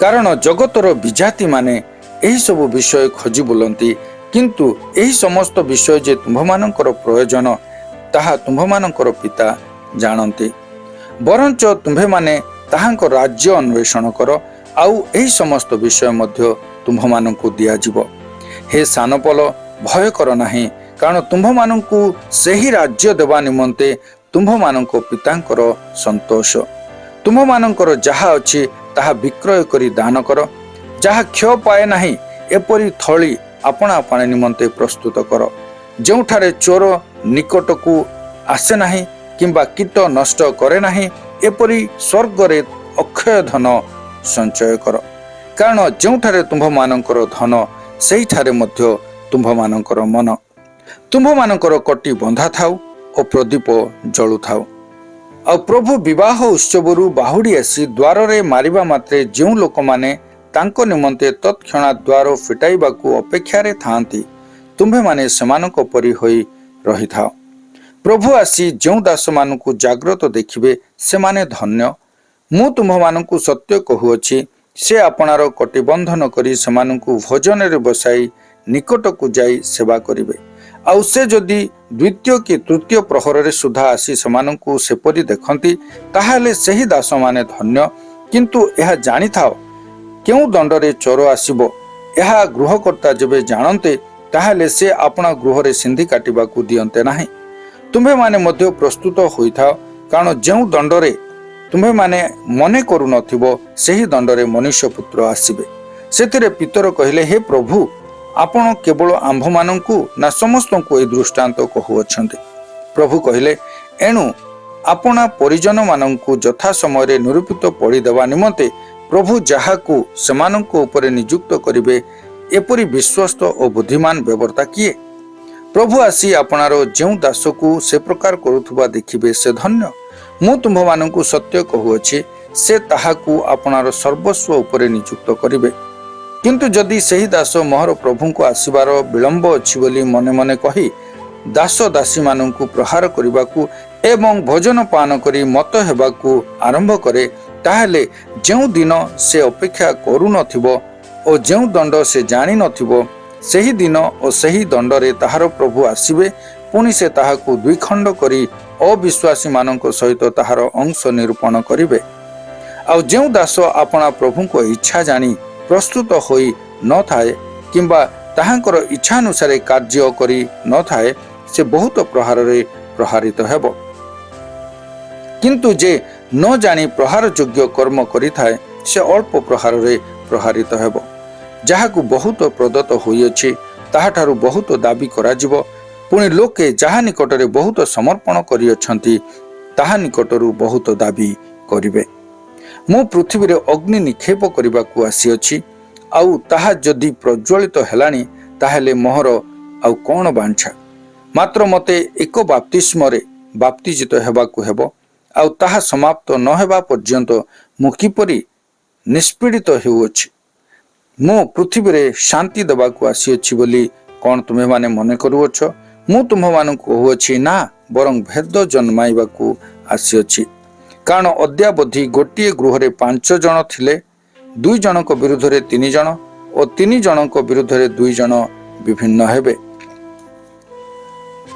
कारण जगतर विजाति माने एही सब विषय खोजी बुलंती, किंतु एही समस्त विषय जे तुम्भ मानकर प्रयोजन ताहा तुम्भ मानकर पिता जानती। बरंच तुम्भे माने ताहांको राज्य अन्वेषण कर, आउ एही समस्त विषय मध्य तुम्भ मानकू दिया जिवो। हे सानपल, भय कर नाही, कारण तुम्भ मानकू सेही राज्य देवा निमंते तुम्भ मानक पितांकर संतोष। तुम्भ मानकर जहा अछि ताहा विक्रय करी दान कर, जहा क्षय पाए नाही एपरी थली आपणा पाने निमंते प्रस्तुत कर, जोठारे चोर निकटकू आसे नाही किंबा कीट नष्ट करे नाही, एपरी स्वर्ग रे अक्षय धन संचय कर। कारण जोठारे तुम्भ मानकर धन सेही ठारे मध्य तुम्भ मानकर मन। तुम्भ मानकर कटी बंधा थाउ और प्रदीप जळु थाउ। आ प्रभु विवाह उत्सवरु बाहुड़ी आसी द्वार रे मारिबा मात्रे जो लोक माने तांको निमंते तत्क्षणा द्वार फिटाइबाकू अपेक्षा रे थांती, तुम्भे माने सेमानक परि होई रही थाओ। प्रभु आसी जो दास मानकू जाग्रत देखिबे सेमाने धन्य। मु तुम्भ मानकू सत्य कहुअछि, से आपणार कटिबंधन करी सेमानकू भोजन रे बसाई निकटकू जाई सेवा करिवे। आउ से जदि द्वितीय कि तृतीय प्रहर रे सुधा आसी सेमानकू सेपरि देखंती, ताहाले सेही दास माने धन्य। किंतु यह जानि थाओ, केउ दंडरे चोर आसीबो यह गृहकर्ता जबे जानते, ताहाले से अपना गृह रे सिंधी काटिबाकू दियंते नाही। तुम्हे माने मध्य प्रस्तुत होई थाओ, कारण जो दंडरे तुम्हे माने मने करू नथिबो सेही दंडरे मनुष्य पुत्र आसीबे। सेतिरे पितर कहिले, हे प्रभु, आपण केवल आंभ मानंकू ना समस्तंकू ए दृष्टांत कहुअछन्ते। प्रभु कहिले, एणु आपणा परिजन मानंकू यथा समय रे निरूपित पढ़ी देवा निमंते प्रभु जाहाकू सेमानंकू उपरे नियुक्त करिवे एपरी विश्वस्त और बुद्धिमान व्यवहारता किए? प्रभु आसी आपणार जो दास को से प्रकार करुवा देखिए से धन्य। मु तुम्भ मानू सत्य कहूअछि से ताहाकू आपणार सर्वस्व उपरे नियुक्त करिवे। किंतु जदि सही दास मोहर प्रभु को आसबार विलंब अछि बोली मने मने कही दास दासी मानू प्रहार करने एवं भोजन पान करी मत हेबाकू आरंभ करे, ताहले जो दिन से अपेक्षा करू नथिबो और जो दंड से जानी नथिबो सही दिन और सही दंडरे ताहार प्रभु आसिबे। पुणी से ताहाकू द्विखंड करी अविश्वासी मानक सहित ताहार अंश निरूपण करिवे। आउ जो दास आपणा प्रभु को इच्छा जानी प्रस्तुत होई न थाए किंबा ताहांकर इच्छानुसारे कार्य करी न थाए से बहुत प्रहार रे प्रहारित हेबो। किंतु जे न जानी प्रहार योग्य कर्म करि थाए से अल्प प्रहार रे प्रहारित हेबो। जहाकू बहुत प्रदत्त होइअछि ताहाठारु बहुत दाबी कराजिबो। पुणी लोके जहा निकटरे बहुत समर्पण करिअछंती ताहा निकटरू बहुत दाबी करिवे। मु पृथ्वी रे अग्नि निक्षेप करबाकू आसीअछि, आउ ताहा जदि प्रज्वलित हेलानी ताहेले मोहर आउ कोन बांछा। मात्र मते एक बाप्तिस्म रे बाप्तिजित हेबाकू हेबो, आउ ताहा समाप्त न हेबा पर्यंत मु किपरि निष्पीड़ित हेउअछि। मु पृथ्वी रे शांति देबाकू आसीअछि बोली कोन तुमे माने मने करूअछ? मु तुम मानकू कहूअछि ना, बरं भेद जन्माइबाकू आसीअछि। कारण अद्यावधि गोटे गृह रे 5 जन थिले, 2 जनक विरुद्ध रे 3 जन और 3 जनक विरुद्ध रे 2 जन विभिन्न हेबे।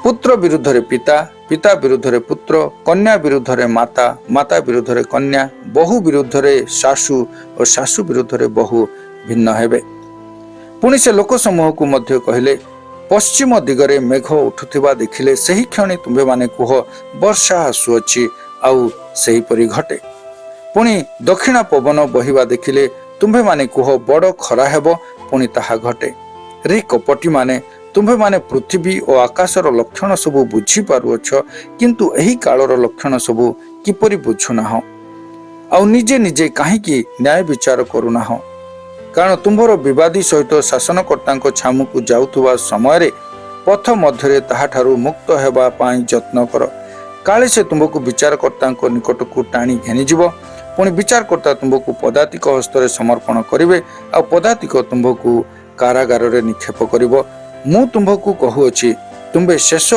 पुत्र विरुद्ध रे पिता, पिता विरुद्ध रे पुत्र, कन्या विरुद्ध रे माता, माता विरुद्ध रे कन्या, बहु विरुद्ध रे सासु और सासु विरुद्ध रे बहु भिन्न हेबे। पुणी से लोक समूह को मध्य कहले, पश्चिम दिगरे मेघ उठुथिबा देखिले सही क्षणी तुम्भे माने कुह वर्षा आसुअछि, आउ सही परि घटे। पुणी दक्षिणा पवन बहिबा देखिले तुम्भे माने कुह बड़ खरा हेबो, पुणी ताहा घटे। रे कपटी माने तुम्भे माने पृथ्वी और आकाशर लक्षण सबु बुझी पारुअछ, किंतु एही कालर लक्षण सबु किपरि बुझु नाह, आउ निजे निजे काहेकि न्याय विचार करू नाह। कारण तुम्भर विवादी सहित शासनकर्ता छामुकू जाउथुबा समय पथ मध्य ताहाठारु मुक्त हेबा पाई यत्न कर। काले से तुमको विचारकर्ता निकट को टाणी घेनीजिब। पुणी विचारकर्ता तुमको पदातिक हस्तर समर्पण करिवे, आ पदातिक तुमको कारागार रे निक्षेप करिवो। मु तुमको कहूअछि तुम्बे शेष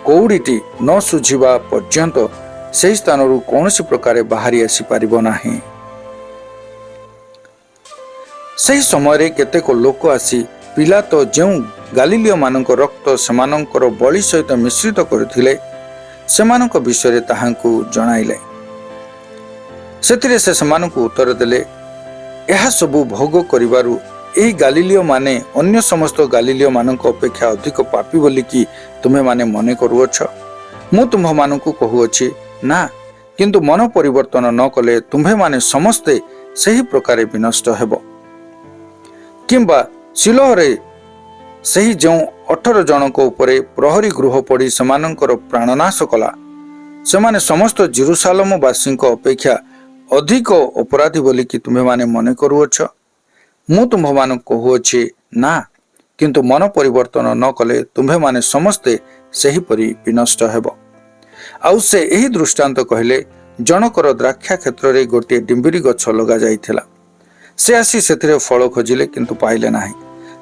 कौड़ीटी न सुझिबा पर्यंत सेही स्थानरू कौनसी प्रकार बाहरी आसी पारिबो नाही। सही समय केतेक लोक आसी पिलातो जो गालिलिय मानक रक्त सेमानकर बलि सहित मिश्रित करथिले सेमानक विषय ताहांकू जणाइले। सेतिरे से सेमानकू उत्तर देले, एहा सबु भोग करिबारु एही गालिलिय माने अन्य समस्त गालिलिय मानक अपेक्षा अधिक पापी बोली कि तुमे माने मने करूअछ। मु तुम्भ मानकू कहूअछि ना, किंतु मन परिवर्तन न कले तुम्भे माने समस्ते सही प्रकार विनष्ट हेबो। किंबा सिलोहरे सही जो 18 जनक उपरे प्रहरी गृह पड़ी सेमानंकर प्राणनाश कला, सेमाने समस्त जेरुसालेम वासी अपेक्षा अधिक अपराधी बोली कि तुम्हे माने मने करूअछ। मु तुम्भ मान कहूअछि ना, किंतु मन परिवर्तन न कले तुम्हे माने समस्ते सही परि विनष्ट हेबो। आउ से एही दृष्टांत कहले, जनकर द्राक्षा क्षेत्र रे गोटे डिंबिरी गछ लगा जाइथिला। से आसी सेथिरे फल खोजिले किंतु पाइले नाही।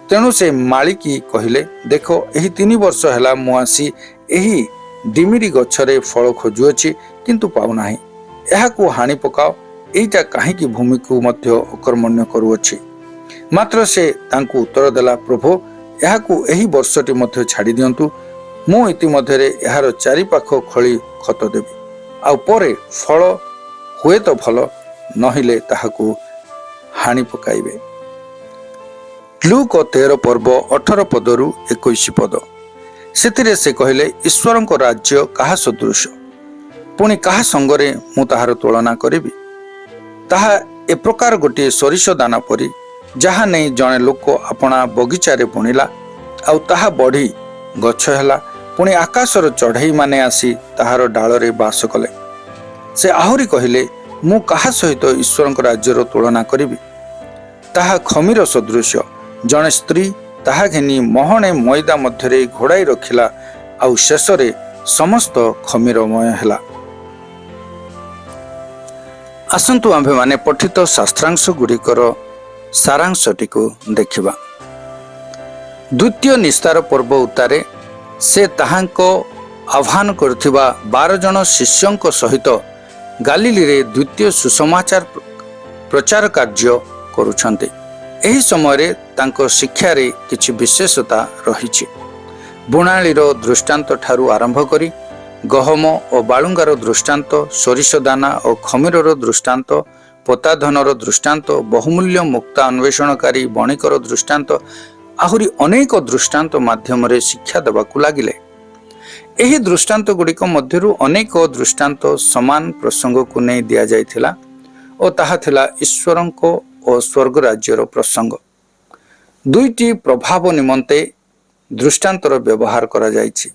तेणु से मालिकी कहले, देखो एही 3 वर्ष हैला मु आसी एही डिमिरी गछरे फल खोजुअछि किंतु पाउ नाही। एहाकू हानि पकाओ, एइटा काहेकि भूमि को मध्य अकर्मण्य करूअछि। मात्र से तांकू उत्तर देला, प्रभु एहाकू एही वर्षटी मध्य छाड़ी दियंतु, मु इति मध्यरे एहार चारि पाख खळी खत देबी, आ परे फल हुए तो भल, नहिले ताहाकू हानि पकाइबे। लूक 13 पर्व 18 पदरु 21 पद। सेतिरे से कहले, ईश्वर को राज्य कहा सदृश, पुणी कहा संगरे मु ताहार तुलना करिबी। ताहा ए प्रकार गोटे सरिष दाना परी, जहा नहीं जने लोक अपना बगीचारे बुणिला, आउ ताहा बढ़ी गछ हैला। पुणी आकाशर चढ़ई माने आसी ताहार डालरे बास कले। से आहुरी कहले, मु कहा सहित ईश्वर राज्यर तुलना करिबी। ताहा खमीर सदृश, ଜଣେ ସ୍ତ୍ରୀ ତାହା ଘେନି ମହଣେ ମଇଦା ମଧ୍ୟରେ ଘୋଡ଼ାଇ ରଖିଲା ଆଉ ଶେଷରେ ସମସ୍ତ ଖମିରମୟ ହେଲା। ଆସନ୍ତୁ ଆମ୍ଭେମାନେ ପଠିତ ଶାସ୍ତ୍ରାଂଶ ଗୁଡ଼ିକର ସାରାଂଶଟିକୁ ଦେଖିବା। ଦ୍ୱିତୀୟ ନିସ୍ତାର ପର୍ବ ଉତ୍ତାରେ ସେ ତାହାଙ୍କ ଆହ୍ୱାନ କରିଥିବା 12 ଜଣ ଶିଷ୍ୟଙ୍କ ସହିତ ଗାଲିଲିରେ ଦ୍ୱିତୀୟ ସୁସମାଚାର ପ୍ରଚାର କାର୍ଯ୍ୟ କରୁଛନ୍ତି। ଏହି ସମୟରେ ତାଙ୍କ ଶିକ୍ଷାରେ କିଛି ବିଶେଷତା ରହିଛି। ବୁଣାଳିର ଦୃଷ୍ଟାନ୍ତ ଠାରୁ ଆରମ୍ଭ କରି ଗହମ ଓ ବାଳୁଙ୍ଗାର ଦୃଷ୍ଟାନ୍ତ, ସୋରିଷ ଦାନା ଓ ଖମିରର ଦୃଷ୍ଟାନ୍ତ, ପତାଧନର ଦୃଷ୍ଟାନ୍ତ, ବହୁମୂଲ୍ୟ ମୁକ୍ତା ଅନ୍ୱେଷଣକାରୀ ବଣିକର ଦୃଷ୍ଟାନ୍ତ, ଆହୁରି ଅନେକ ଦୃଷ୍ଟାନ୍ତ ମାଧ୍ୟମରେ ଶିକ୍ଷା ଦେବାକୁ ଲାଗିଲେ। ଏହି ଦୃଷ୍ଟାନ୍ତ ଗୁଡ଼ିକ ମଧ୍ୟରୁ ଅନେକ ଦୃଷ୍ଟାନ୍ତ ସମାନ ପ୍ରସଙ୍ଗକୁ ନେଇ ଦିଆଯାଇଥିଲା ଓ ତାହା ଥିଲା ଈଶ୍ୱରଙ୍କ ଓ ସ୍ୱର୍ଗ ରାଜ୍ୟର ପ୍ରସଙ୍ଗ। ଦୁଇଟି ପ୍ରଭାବ ନିମନ୍ତେ ଦୃଷ୍ଟାନ୍ତର ବ୍ୟବହାର କରାଯାଇଛି।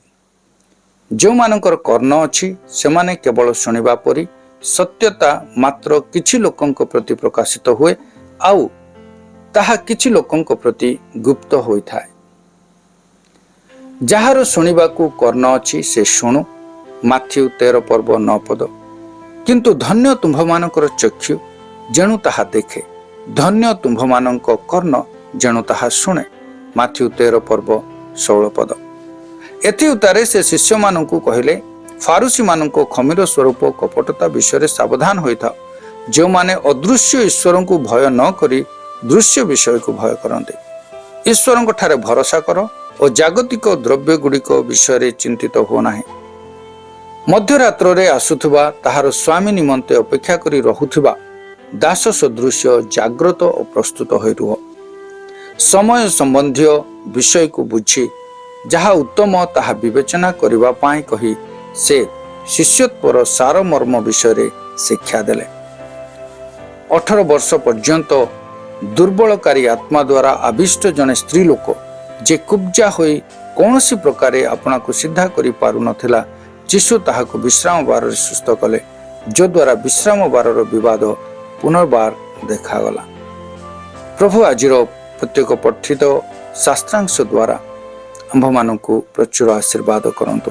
ଯେଉଁମାନଙ୍କର କର୍ଣ୍ଣ ଅଛି ସେମାନେ କେବଳ ଶୁଣିବା ପରି, ସତ୍ୟତା ମାତ୍ର କିଛି ଲୋକଙ୍କ ପ୍ରତି ପ୍ରକାଶିତ ହୁଏ ଆଉ ତାହା କିଛି ଲୋକଙ୍କ ପ୍ରତି ଗୁପ୍ତ ହୋଇଥାଏ। ଯାହାର ଶୁଣିବାକୁ କର୍ଣ୍ଣ ଅଛି ସେ ଶୁଣୁ, ମାଥ୍ୟୁ 13 ପର୍ବ 9 ପଦ। କିନ୍ତୁ ଧନ୍ୟ ତୁମ୍ଭମାନଙ୍କର ଚକ୍ଷୁ ଯେଣୁ ତାହା ଦେଖେ, ଧନ୍ୟ ତୁମ୍ଭମାନଙ୍କ କର୍ଣ୍ଣ ଯେଣୁ ତାହା ଶୁଣେ, ମାଥ୍ୟୁ 13 ପର୍ବ 16 ପଦ। ଏଥି ଉତ୍ତାରେ ସେ ଶିଷ୍ୟମାନଙ୍କୁ କହିଲେ, ଫାରୁସୀମାନଙ୍କ ଖମିର ସ୍ୱରୂପ କପଟତା ବିଷୟରେ ସାବଧାନ ହୋଇଥାଅ, ଯେଉଁମାନେ ଅଦୃଶ୍ୟ ଈଶ୍ୱରଙ୍କୁ ଭୟ ନ କରି ଦୃଶ୍ୟ ବିଷୟକୁ ଭୟ କରନ୍ତି। ଈଶ୍ୱରଙ୍କ ଠାରେ ଭରସା କର ଓ ଜାଗତିକ ଦ୍ରବ୍ୟ ଗୁଡ଼ିକ ବିଷୟରେ ଚିନ୍ତିତ ହୁଅ ନାହିଁ। ମଧ୍ୟରାତ୍ରରେ ଆସୁଥିବା ତାହାର ସ୍ୱାମୀ ନିମନ୍ତେ ଅପେକ୍ଷା କରି ରହୁଥିବା ଦାସ ସଦୃଶ୍ୟ ଜାଗ୍ରତ ଓ ପ୍ରସ୍ତୁତ ହୋଇ ରୁହ। ସମୟ ସମ୍ବନ୍ଧୀୟ ବିଷୟକୁ ବୁଝି ଯାହା ଉତ୍ତମ ତାହା ବିବେଚନା କରିବା ପାଇଁ କହି ସେ ଶିଷ୍ୟତ୍ୱର ସାରମର୍ମ ବିଷୟରେ ଶିକ୍ଷା ଦେଲେ। 18 ବର୍ଷ ପର୍ଯ୍ୟନ୍ତ ଦୁର୍ବଳକାରୀ ଆତ୍ମା ଦ୍ୱାରା ଆବିଷ୍ଟ ଜଣେ ସ୍ତ୍ରୀ ଲୋକ ଯେ କୁବ୍ଜା ହୋଇ କୌଣସି ପ୍ରକାରେ ଆପଣାକୁ ସିଧା କରିପାରୁନଥିଲା, ଯୀଶୁ ତାହାକୁ ବିଶ୍ରାମ ବାରରେ ସୁସ୍ଥ କଲେ, ଯଦ୍ୱାରା ବିଶ୍ରାମ ବାରର ବିବାଦ ପୁନର୍ବାର ଦେଖାଗଲା। ପ୍ରଭୁ ଆଜିର ପ୍ରତ୍ୟେକ ପଠିତ ଶାସ୍ତ୍ରାଂଶ ଦ୍ୱାରା ଆମ୍ଭମାନଙ୍କୁ ପ୍ରଚୁର ଆଶୀର୍ବାଦ କରନ୍ତୁ।